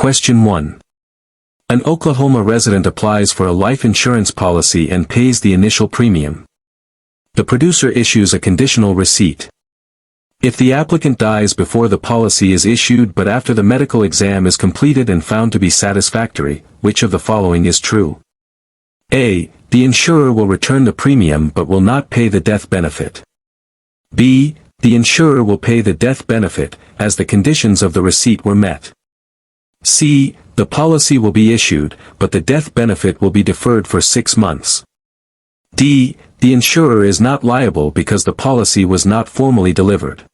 Question 1. An Oklahoma resident applies for a life insurance policy and pays the initial premium. The producer issues a conditional receipt. If the applicant dies before the policy is issued but after the medical exam is completed and found to be satisfactory, which of the following is true? A. The insurer will return the premium but will not pay the death benefit. B. The insurer will pay the death benefit, as the conditions of the receipt were met. C. The policy will be issued, but the death benefit will be deferred for 6 months. D. The insurer is not liable because the policy was not formally delivered.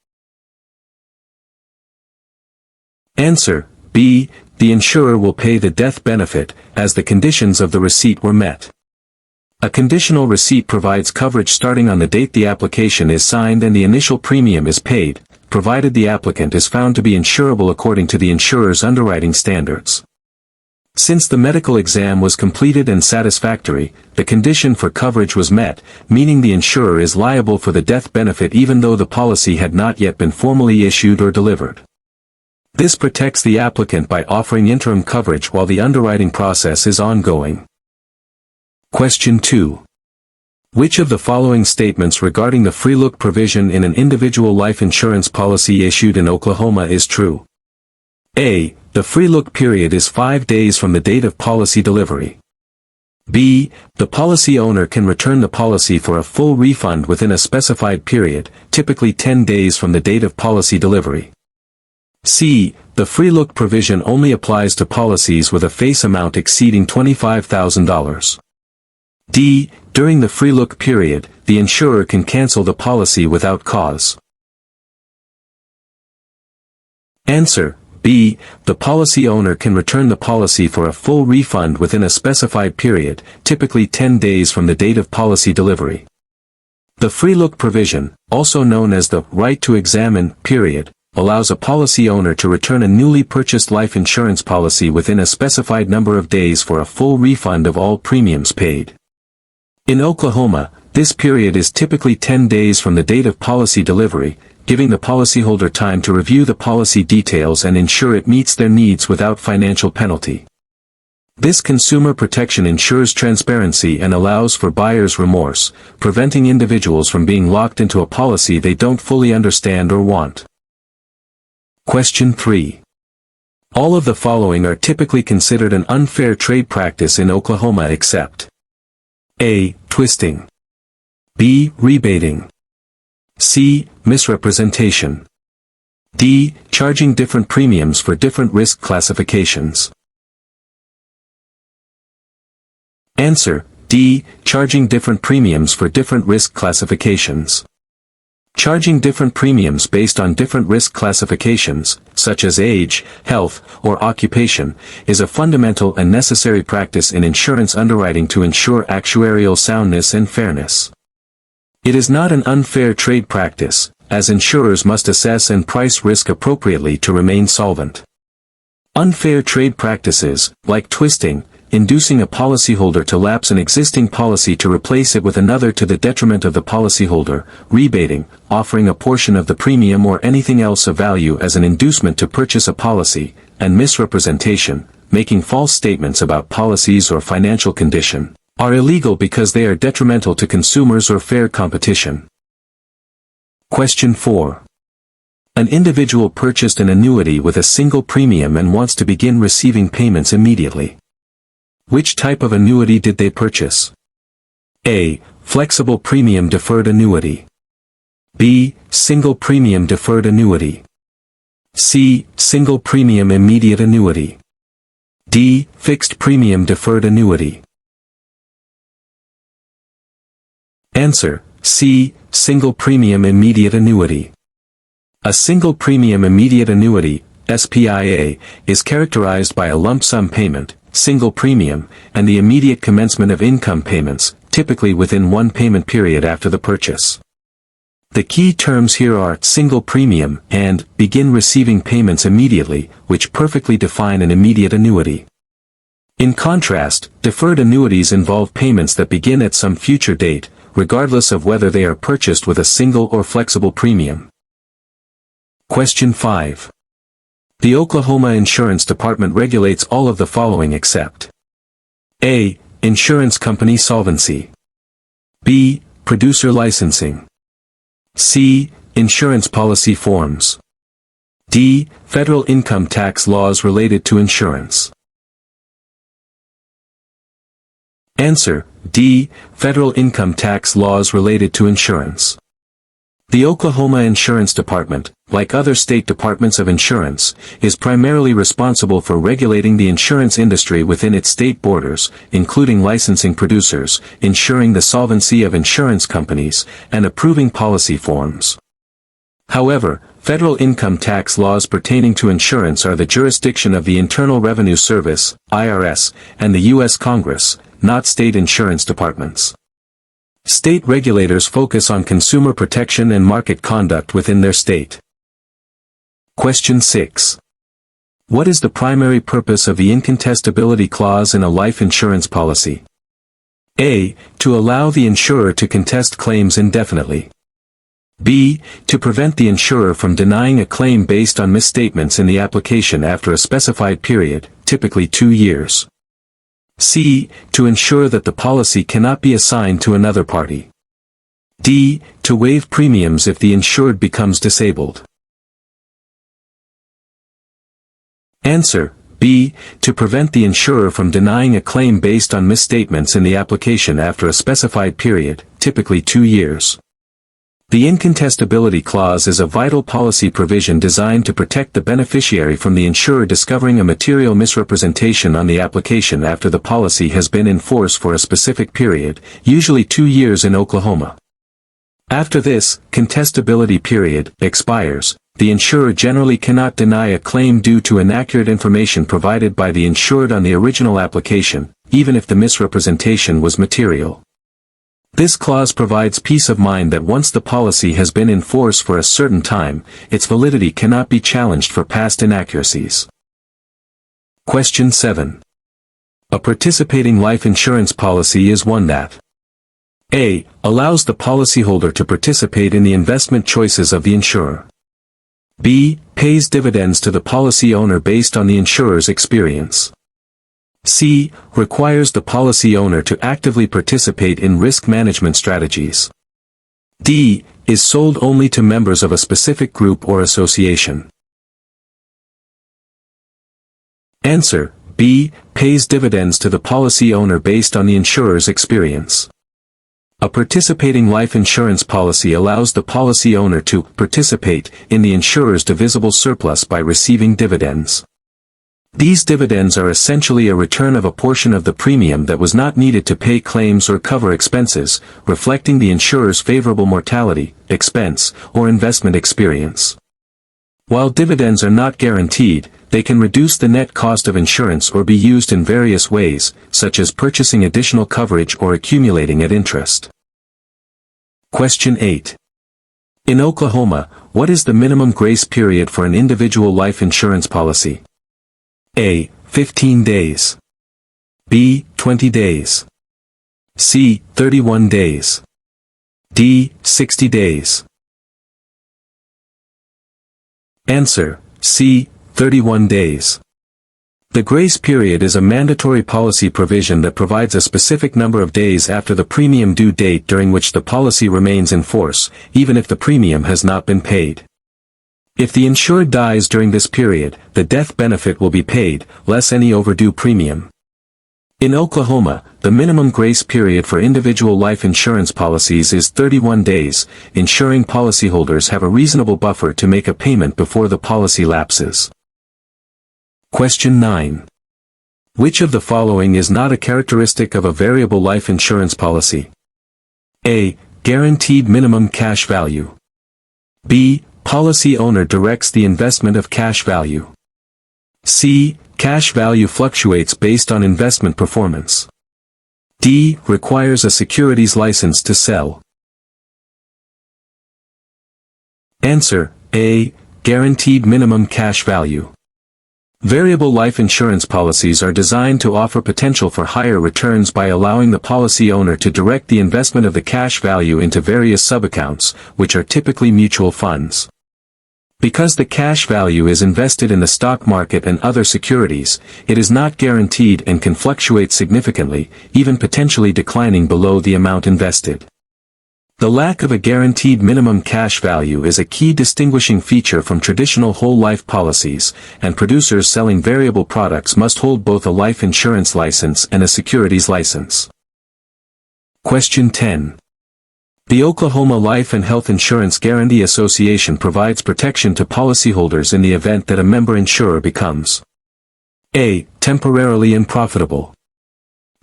Answer: B. The insurer will pay the death benefit, as the conditions of the receipt were met. A conditional receipt provides coverage starting on the date the application is signed and the initial premium is paid, provided the applicant is found to be insurable according to the insurer's underwriting standards. Since the medical exam was completed and satisfactory, the condition for coverage was met, meaning the insurer is liable for the death benefit even though the policy had not yet been formally issued or delivered. This protects the applicant by offering interim coverage while the underwriting process is ongoing. Question 2. Which of the following statements regarding the free look provision in an individual life insurance policy issued in Oklahoma is true? A. The free look period is 5 days from the date of policy delivery. B. The policy owner can return the policy for a full refund within a specified period, typically 10 days from the date of policy delivery. C. The free look provision only applies to policies with a face amount exceeding $25,000. D. During the free look period, the insurer can cancel the policy without cause. Answer: B. The policy owner can return the policy for a full refund within a specified period, typically 10 days from the date of policy delivery. The free look provision, also known as the right to examine period, allows a policy owner to return a newly purchased life insurance policy within a specified number of days for a full refund of all premiums paid. In Oklahoma, this period is typically 10 days from the date of policy delivery, giving the policyholder time to review the policy details and ensure it meets their needs without financial penalty. This consumer protection ensures transparency and allows for buyer's remorse, preventing individuals from being locked into a policy they don't fully understand or want. Question 3. All of the following are typically considered an unfair trade practice in Oklahoma except A. Twisting. B. Rebating. C. Misrepresentation. D. Charging different premiums for different risk classifications. Answer: D. Charging different premiums for different risk classifications. Charging different premiums based on different risk classifications, such as age, health, or occupation, is a fundamental and necessary practice in insurance underwriting to ensure actuarial soundness and fairness. It is not an unfair trade practice, as insurers must assess and price risk appropriately to remain solvent. Unfair trade practices, like twisting, inducing a policyholder to lapse an existing policy to replace it with another to the detriment of the policyholder, rebating, offering a portion of the premium or anything else of value as an inducement to purchase a policy, and misrepresentation, making false statements about policies or financial condition, are illegal because they are detrimental to consumers or fair competition. Question 4. An individual purchased an annuity with a single premium and wants to begin receiving payments immediately. Which type of annuity did they purchase? A. Flexible premium deferred annuity. B. Single premium deferred annuity. C. Single premium immediate annuity. D. Fixed premium deferred annuity. Answer: C. Single premium immediate annuity. A single premium immediate annuity, SPIA, is characterized by a lump sum payment, single premium, and the immediate commencement of income payments, typically within one payment period after the purchase. The key terms here are single premium and begin receiving payments immediately, which perfectly define an immediate annuity. In contrast, deferred annuities involve payments that begin at some future date, regardless of whether they are purchased with a single or flexible premium. Question 5. The Oklahoma Insurance Department regulates all of the following except: A. Insurance company solvency. B. Producer licensing. C. Insurance policy forms. D. Federal income tax laws related to insurance. Answer: D. Federal income tax laws related to insurance. The Oklahoma Insurance Department, like other state departments of insurance, is primarily responsible for regulating the insurance industry within its state borders, including licensing producers, ensuring the solvency of insurance companies, and approving policy forms. However, federal income tax laws pertaining to insurance are the jurisdiction of the Internal Revenue Service, IRS, and the U.S. Congress, not state insurance departments. State regulators focus on consumer protection and market conduct within their state. Question 6. What is the primary purpose of the incontestability clause in a life insurance policy? A. To allow the insurer to contest claims indefinitely. B. To prevent the insurer from denying a claim based on misstatements in the application after a specified period, typically 2 years. C. To ensure that the policy cannot be assigned to another party. D. To waive premiums if the insured becomes disabled. Answer: B. To prevent the insurer from denying a claim based on misstatements in the application after a specified period, typically 2 years. The incontestability clause is a vital policy provision designed to protect the beneficiary from the insurer discovering a material misrepresentation on the application after the policy has been in force for a specific period, usually 2 years in Oklahoma. After this contestability period expires, the insurer generally cannot deny a claim due to inaccurate information provided by the insured on the original application, even if the misrepresentation was material. This clause provides peace of mind that once the policy has been in force for a certain time, its validity cannot be challenged for past inaccuracies. Question 7. A participating life insurance policy is one that: A. Allows the policyholder to participate in the investment choices of the insurer. B. Pays dividends to the policy owner based on the insurer's experience. C. Requires the policy owner to actively participate in risk management strategies. D. Is sold only to members of a specific group or association. Answer: B. Pays dividends to the policy owner based on the insurer's experience. A participating life insurance policy allows the policy owner to participate in the insurer's divisible surplus by receiving dividends. These dividends are essentially a return of a portion of the premium that was not needed to pay claims or cover expenses, reflecting the insurer's favorable mortality, expense, or investment experience. While dividends are not guaranteed, they can reduce the net cost of insurance or be used in various ways, such as purchasing additional coverage or accumulating at interest. Question 8. In Oklahoma, what is the minimum grace period for an individual life insurance policy? A. 15 days. B. 20 days. C. 31 days. D. 60 days. Answer: C. 31 days. The grace period is a mandatory policy provision that provides a specific number of days after the premium due date during which the policy remains in force, even if the premium has not been paid. If the insured dies during this period, the death benefit will be paid, less any overdue premium. In Oklahoma, the minimum grace period for individual life insurance policies is 31 days, ensuring policyholders have a reasonable buffer to make a payment before the policy lapses. Question 9. Which of the following is not a characteristic of a variable life insurance policy? A. Guaranteed minimum cash value. B. Policy owner directs the investment of cash value. C. Cash value fluctuates based on investment performance. D. Requires a securities license to sell. Answer: A. Guaranteed minimum cash value. Variable life insurance policies are designed to offer potential for higher returns by allowing the policy owner to direct the investment of the cash value into various subaccounts, which are typically mutual funds. Because the cash value is invested in the stock market and other securities, it is not guaranteed and can fluctuate significantly, even potentially declining below the amount invested. The lack of a guaranteed minimum cash value is a key distinguishing feature from traditional whole life policies, and producers selling variable products must hold both a life insurance license and a securities license. Question 10. The Oklahoma Life and Health Insurance Guarantee Association provides protection to policyholders in the event that a member insurer becomes A. Temporarily unprofitable.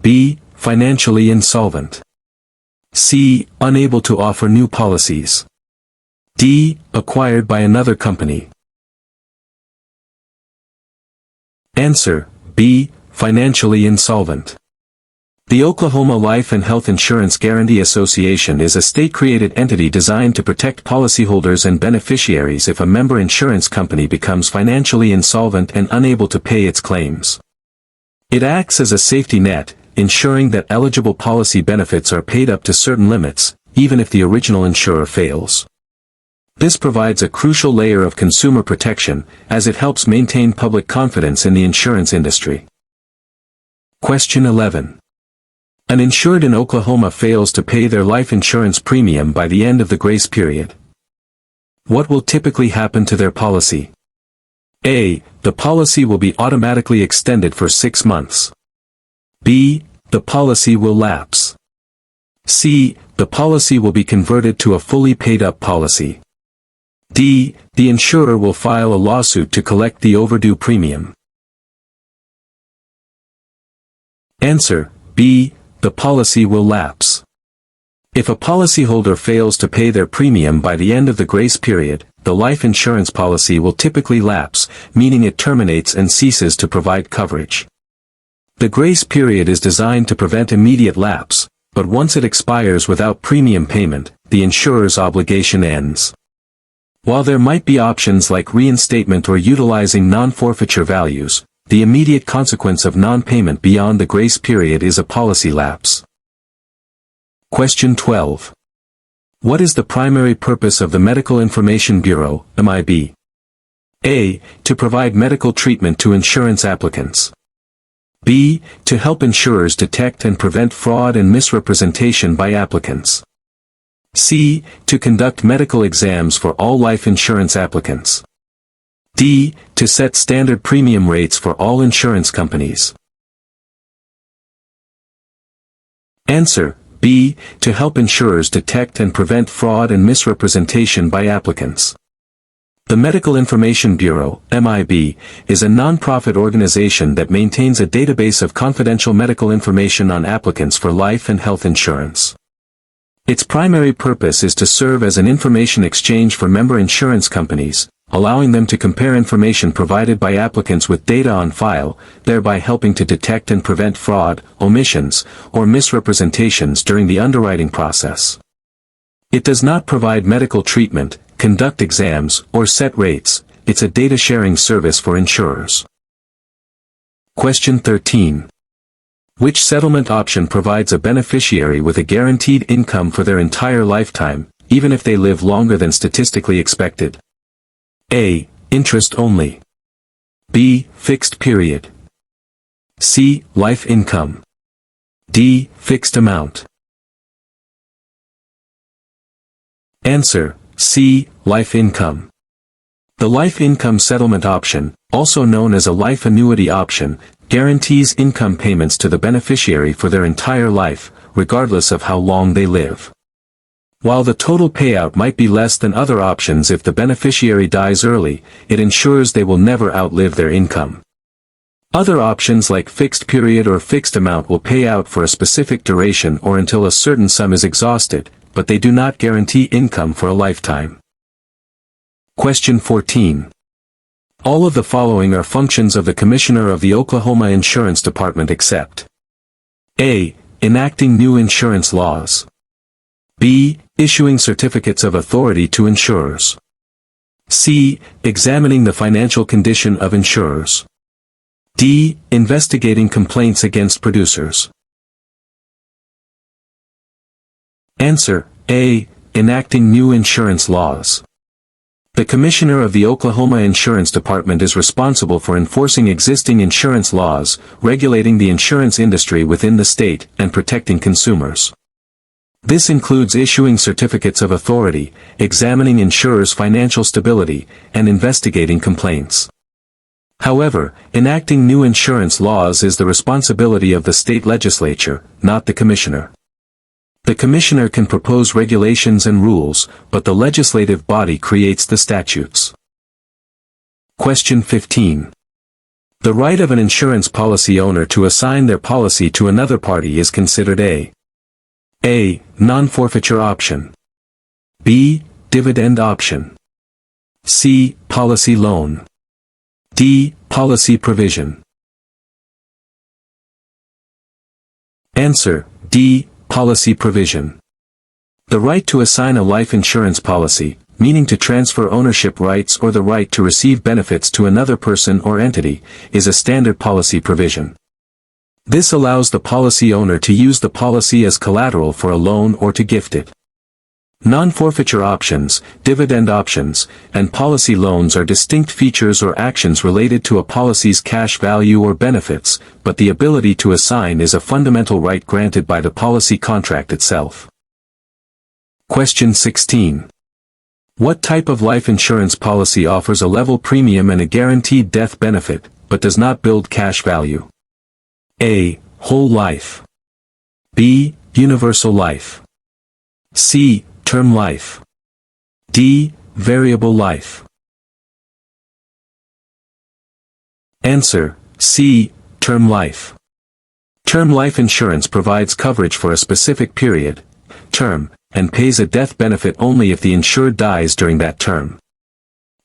B. Financially insolvent. C. Unable to offer new policies. D. Acquired by another company. Answer: B. Financially insolvent. The Oklahoma Life and Health Insurance Guarantee Association is a state-created entity designed to protect policyholders and beneficiaries if a member insurance company becomes financially insolvent and unable to pay its claims. It acts as a safety net, ensuring that eligible policy benefits are paid up to certain limits, even if the original insurer fails. This provides a crucial layer of consumer protection, as it helps maintain public confidence in the insurance industry. Question 11. An insured in Oklahoma fails to pay their life insurance premium by the end of the grace period. What will typically happen to their policy? A. The policy will be automatically extended for 6 months. B. The policy will lapse. C. The policy will be converted to a fully paid-up policy. D. The insurer will file a lawsuit to collect the overdue premium. Answer: B. The policy will lapse. If a policyholder fails to pay their premium by the end of the grace period, the life insurance policy will typically lapse, meaning it terminates and ceases to provide coverage. The grace period is designed to prevent immediate lapse, but once it expires without premium payment, the insurer's obligation ends. While there might be options like reinstatement or utilizing non-forfeiture values, the immediate consequence of non-payment beyond the grace period is a policy lapse. Question 12. What is the primary purpose of the Medical Information Bureau, MIB? A. To provide medical treatment to insurance applicants. B. To help insurers detect and prevent fraud and misrepresentation by applicants. C. To conduct medical exams for all life insurance applicants. D. To set standard premium rates for all insurance companies. Answer: B. To help insurers detect and prevent fraud and misrepresentation by applicants. The Medical Information Bureau, MIB, is a non-profit organization that maintains a database of confidential medical information on applicants for life and health insurance. Its primary purpose is to serve as an information exchange for member insurance companies, allowing them to compare information provided by applicants with data on file, thereby helping to detect and prevent fraud, omissions, or misrepresentations during the underwriting process. It does not provide medical treatment, conduct exams, or set rates. It's a data-sharing service for insurers. Question 13. Which settlement option provides a beneficiary with a guaranteed income for their entire lifetime, even if they live longer than statistically expected? A. Interest only. B. Fixed period. C. Life income. D. Fixed amount. Answer: C. Life income. The life income settlement option, also known as a life annuity option, guarantees income payments to the beneficiary for their entire life, regardless of how long they live. While the total payout might be less than other options if the beneficiary dies early, it ensures they will never outlive their income. Other options like fixed period or fixed amount will pay out for a specific duration or until a certain sum is exhausted, but they do not guarantee income for a lifetime. Question 14. All of the following are functions of the Commissioner of the Oklahoma Insurance Department except A. Enacting new insurance laws. B. Issuing certificates of authority to insurers. C. Examining the financial condition of insurers. D. Investigating complaints against producers. Answer: A. Enacting new insurance laws. The Commissioner of the Oklahoma Insurance Department is responsible for enforcing existing insurance laws, regulating the insurance industry within the state, and protecting consumers. This includes issuing certificates of authority, examining insurers' financial stability, and investigating complaints. However, enacting new insurance laws is the responsibility of the state legislature, not the Commissioner. The Commissioner can propose regulations and rules, but the legislative body creates the statutes. Question 15. The right of an insurance policy owner to assign their policy to another party is considered A. Non-forfeiture option. B. Dividend option. C. Policy loan. D. Policy provision. Answer: D. Policy provision. The right to assign a life insurance policy, meaning to transfer ownership rights or the right to receive benefits to another person or entity, is a standard policy provision. This allows the policy owner to use the policy as collateral for a loan or to gift it. Non-forfeiture options, dividend options, and policy loans are distinct features or actions related to a policy's cash value or benefits, but the ability to assign is a fundamental right granted by the policy contract itself. Question 16. What type of life insurance policy offers a level premium and a guaranteed death benefit, but does not build cash value? A. Whole life. B. Universal life. C. Term life. D. Variable life. Answer: C. Term life. Term life insurance provides coverage for a specific period, term, and pays a death benefit only if the insured dies during that term.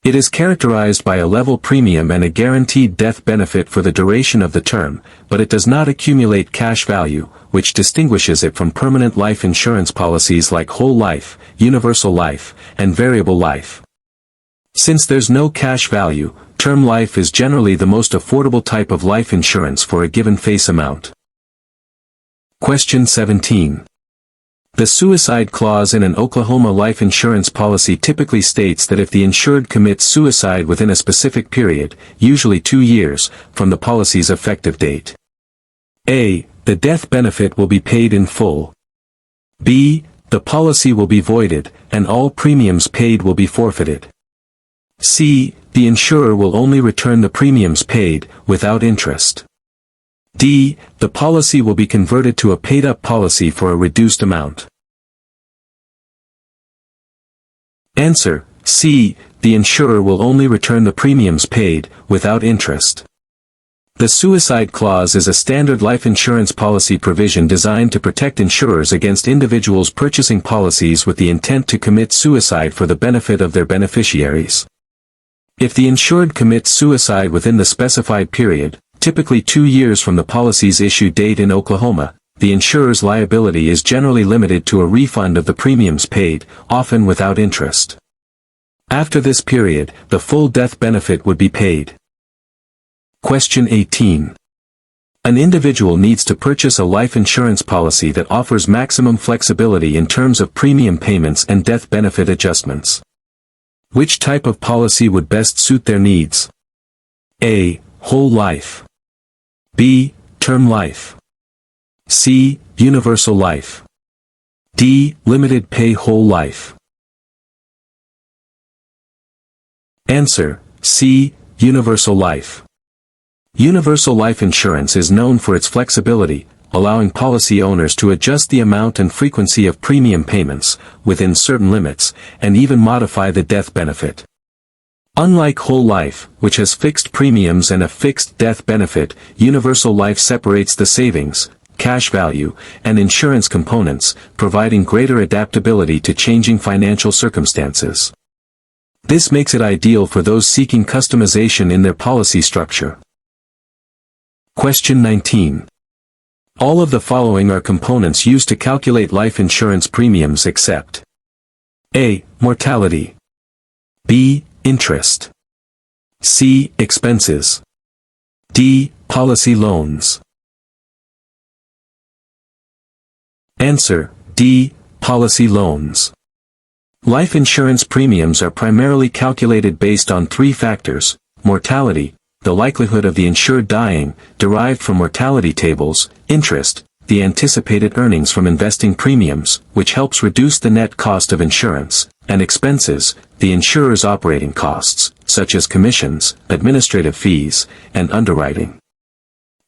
It is characterized by a level premium and a guaranteed death benefit for the duration of the term, but it does not accumulate cash value, which distinguishes it from permanent life insurance policies like whole life, universal life, and variable life. Since there's no cash value, term life is generally the most affordable type of life insurance for a given face amount. Question 17. The suicide clause in an Oklahoma life insurance policy typically states that if the insured commits suicide within a specific period, usually 2 years, from the policy's effective date. A. The death benefit will be paid in full. B. The policy will be voided, and all premiums paid will be forfeited. C. The insurer will only return the premiums paid, without interest. D. The policy will be converted to a paid-up policy for a reduced amount. Answer: C. The insurer will only return the premiums paid, without interest. The suicide clause is a standard life insurance policy provision designed to protect insurers against individuals purchasing policies with the intent to commit suicide for the benefit of their beneficiaries. If the insured commits suicide within the specified period, typically 2 years from the policy's issue date in Oklahoma, the insurer's liability is generally limited to a refund of the premiums paid, often without interest. After this period, the full death benefit would be paid. Question 18. An individual needs to purchase a life insurance policy that offers maximum flexibility in terms of premium payments and death benefit adjustments. Which type of policy would best suit their needs? A. Whole life. B. Term life. C. Universal life. D. Limited pay whole life. Answer: C. Universal life. Universal life insurance is known for its flexibility, allowing policy owners to adjust the amount and frequency of premium payments, within certain limits, and even modify the death benefit. Unlike whole life, which has fixed premiums and a fixed death benefit, universal life separates the savings, cash value, and insurance components, providing greater adaptability to changing financial circumstances. This makes it ideal for those seeking customization in their policy structure. Question 19. All of the following are components used to calculate life insurance premiums except A. Mortality. B. Interest. C. Expenses. D. Policy loans. Answer: D. Policy loans. Life insurance premiums are primarily calculated based on three factors: mortality, the likelihood of the insured dying, derived from mortality tables; interest, the anticipated earnings from investing premiums, which helps reduce the net cost of insurance; and expenses, the insurer's operating costs, such as commissions, administrative fees, and underwriting.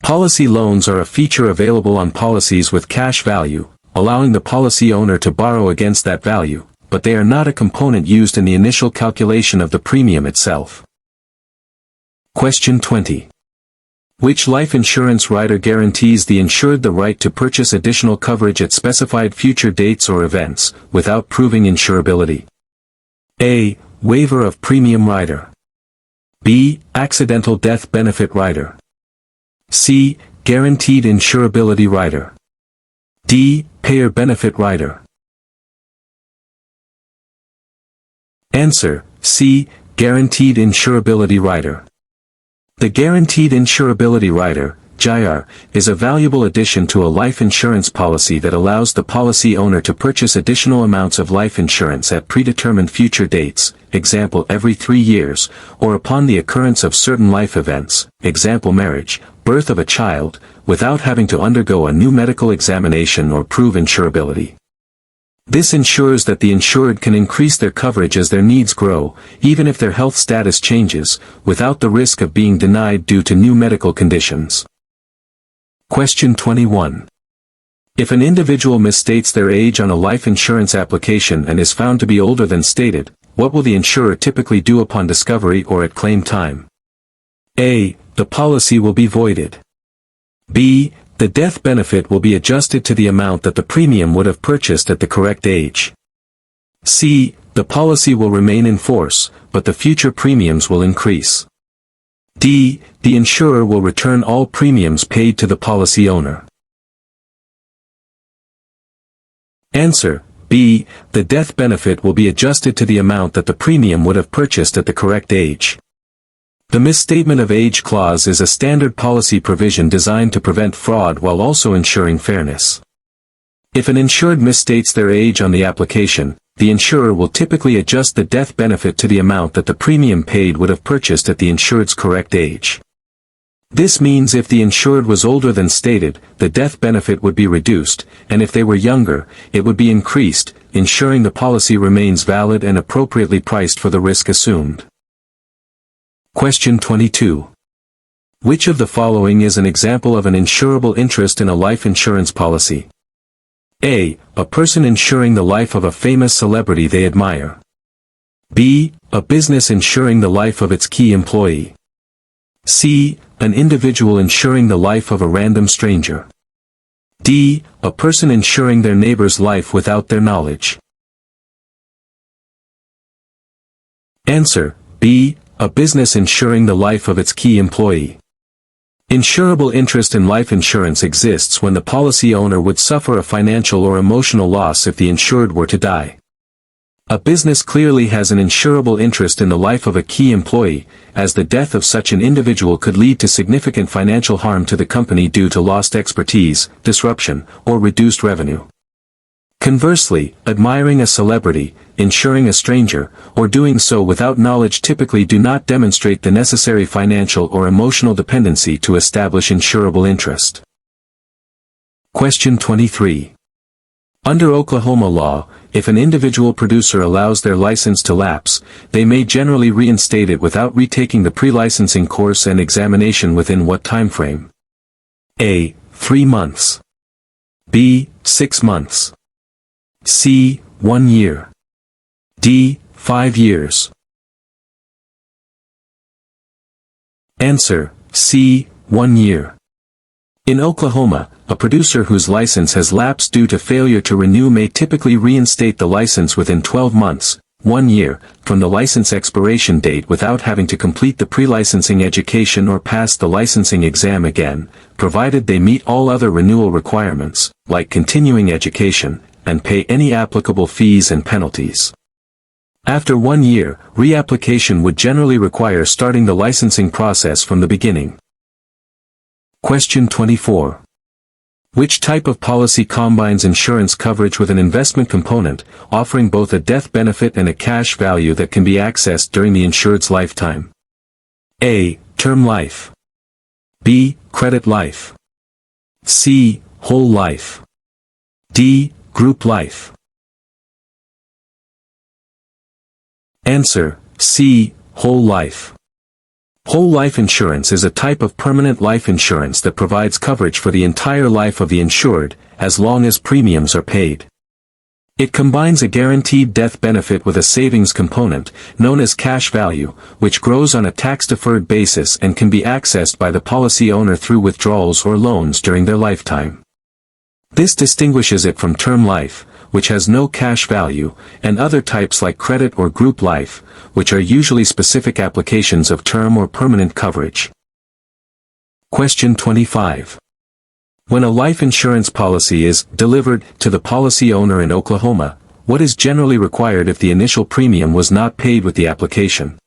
Policy loans are a feature available on policies with cash value, allowing the policy owner to borrow against that value, but they are not a component used in the initial calculation of the premium itself. Question 20. Which life insurance rider guarantees the insured the right to purchase additional coverage at specified future dates or events, without proving insurability? A. Waiver of premium rider. B. Accidental death benefit rider. C. Guaranteed insurability rider. D. Payer benefit rider. Answer: C. Guaranteed insurability rider. The Guaranteed Insurability Rider, GIR, is a valuable addition to a life insurance policy that allows the policy owner to purchase additional amounts of life insurance at predetermined future dates, example every 3 years, or upon the occurrence of certain life events, example marriage, birth of a child, without having to undergo a new medical examination or prove insurability. This ensures that the insured can increase their coverage as their needs grow, even if their health status changes, without the risk of being denied due to new medical conditions. Question 21. If an individual misstates their age on a life insurance application and is found to be older than stated, what will the insurer typically do upon discovery or at claim time? A. The policy will be voided. B. The death benefit will be adjusted to the amount that the premium would have purchased at the correct age. C. The policy will remain in force, but the future premiums will increase. D. The insurer will return all premiums paid to the policy owner. Answer: B. The death benefit will be adjusted to the amount that the premium would have purchased at the correct age. The misstatement of age clause is a standard policy provision designed to prevent fraud while also ensuring fairness. If an insured misstates their age on the application, the insurer will typically adjust the death benefit to the amount that the premium paid would have purchased at the insured's correct age. This means if the insured was older than stated, the death benefit would be reduced, and if they were younger, it would be increased, ensuring the policy remains valid and appropriately priced for the risk assumed. Question 22. Which of the following is an example of an insurable interest in a life insurance policy? A. A person insuring the life of a famous celebrity they admire. B. A business insuring the life of its key employee. C. An individual insuring the life of a random stranger. D. A person insuring their neighbor's life without their knowledge. Answer: B. A business insuring the life of its key employee. Insurable interest in life insurance exists when the policy owner would suffer a financial or emotional loss if the insured were to die. A business clearly has an insurable interest in the life of a key employee, as the death of such an individual could lead to significant financial harm to the company due to lost expertise, disruption, or reduced revenue. Conversely, admiring a celebrity, insuring a stranger, or doing so without knowledge typically do not demonstrate the necessary financial or emotional dependency to establish insurable interest. Question 23. Under Oklahoma law, if an individual producer allows their license to lapse, they may generally reinstate it without retaking the pre-licensing course and examination within what time frame? A. 3 months. B. 6 months. C. 1 year. D. 5 years. Answer: C. 1 year. In Oklahoma, a producer whose license has lapsed due to failure to renew may typically reinstate the license within 12 months, 1 year, from the license expiration date without having to complete the pre-licensing education or pass the licensing exam again, provided they meet all other renewal requirements, like continuing education, and pay any applicable fees and penalties. After 1 year, reapplication would generally require starting the licensing process from the beginning. Question 24. Which type of policy combines insurance coverage with an investment component, offering both a death benefit and a cash value that can be accessed during the insured's lifetime? A. Term life. B. Credit life. C. Whole life. D. Group life. Answer: C. Whole life. Whole life insurance is a type of permanent life insurance that provides coverage for the entire life of the insured, as long as premiums are paid. It combines a guaranteed death benefit with a savings component, known as cash value, which grows on a tax-deferred basis and can be accessed by the policy owner through withdrawals or loans during their lifetime. This distinguishes it from term life, which has no cash value, and other types like credit or group life, which are usually specific applications of term or permanent coverage. Question 25. When a life insurance policy is delivered to the policy owner in Oklahoma, what is generally required if the initial premium was not paid with the application?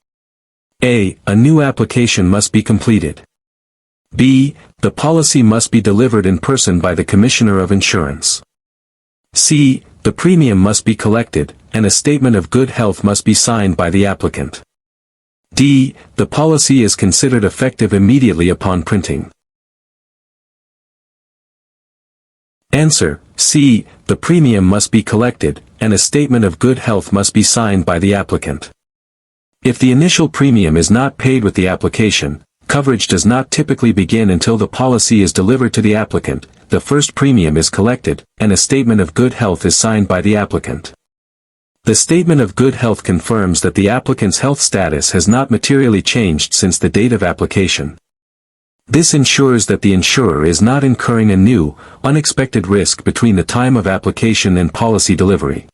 A. A new application must be completed. B. The policy must be delivered in person by the Commissioner of Insurance. C. The premium must be collected, and a statement of good health must be signed by the applicant. D. The policy is considered effective immediately upon printing. Answer: C. The premium must be collected, and a statement of good health must be signed by the applicant. If the initial premium is not paid with the application, coverage does not typically begin until the policy is delivered to the applicant, the first premium is collected, and a statement of good health is signed by the applicant. The statement of good health confirms that the applicant's health status has not materially changed since the date of application. This ensures that the insurer is not incurring a new, unexpected risk between the time of application and policy delivery.